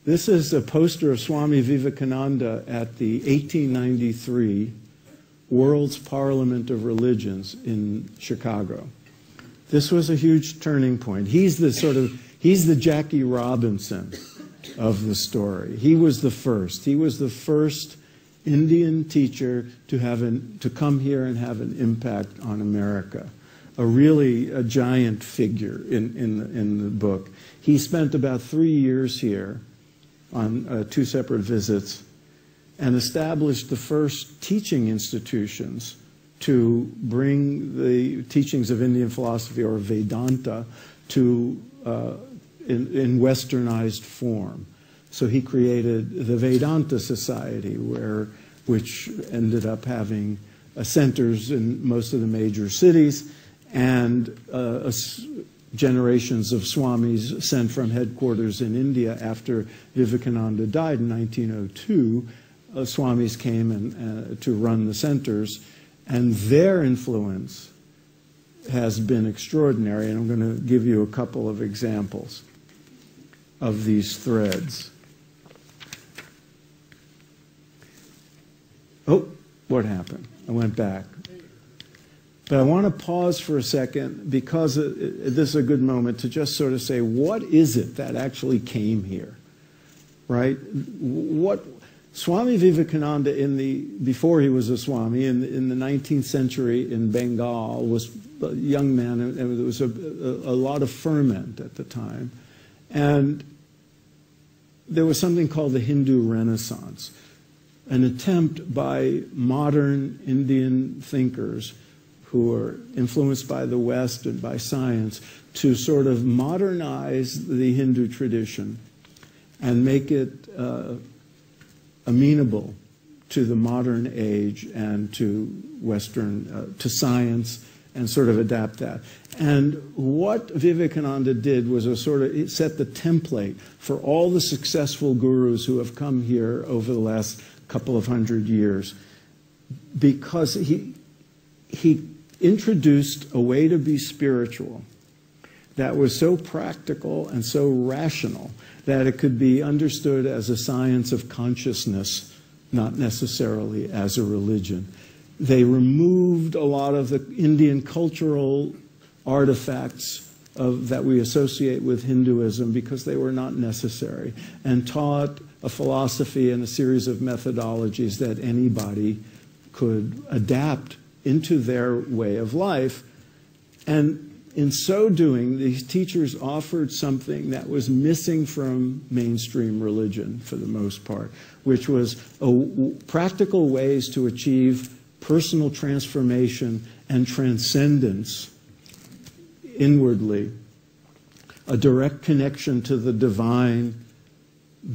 This is a poster of Swami Vivekananda at the 1893 World's Parliament of Religions in Chicago. This was a huge turning point. He's the Jackie Robinson of the story. He was the first. He was the first Indian teacher to come here and have an impact on America. A giant figure in the book. He spent about 3 years here on 2 separate visits and established the first teaching institutions to bring the teachings of Indian philosophy, or Vedanta, to in westernized form. So he created the Vedanta Society, which ended up having centers in most of the major cities, and generations of swamis sent from headquarters in India after Vivekananda died in 1902. Swamis came to run the centers, and their influence has been extraordinary, and I'm going to give you a couple of examples of these threads. Oh, what happened? I went back. But I want to pause for a second, because this is a good moment to just sort of say, what is it that actually came here, right? What Swami Vivekananda, before he was a Swami, in the 19th century in Bengal, was a young man, and there was a lot of ferment at the time. And there was something called the Hindu Renaissance, an attempt by modern Indian thinkers who are influenced by the West and by science to sort of modernize the Hindu tradition and make it amenable to the modern age and to Western, to science, and sort of adapt that. And what Vivekananda did was it set the template for all the successful gurus who have come here over the last couple of hundred years, because he introduced a way to be spiritual that was so practical and so rational that it could be understood as a science of consciousness, not necessarily as a religion. They removed a lot of the Indian cultural artifacts that we associate with Hinduism because they were not necessary, and taught a philosophy and a series of methodologies that anybody could adapt into their way of life. And in so doing, these teachers offered something that was missing from mainstream religion for the most part, which was practical ways to achieve personal transformation and transcendence inwardly, a direct connection to the divine,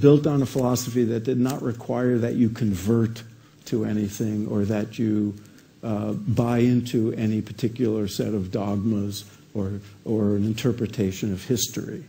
built on a philosophy that did not require that you convert to anything or that you buy into any particular set of dogmas or an interpretation of history.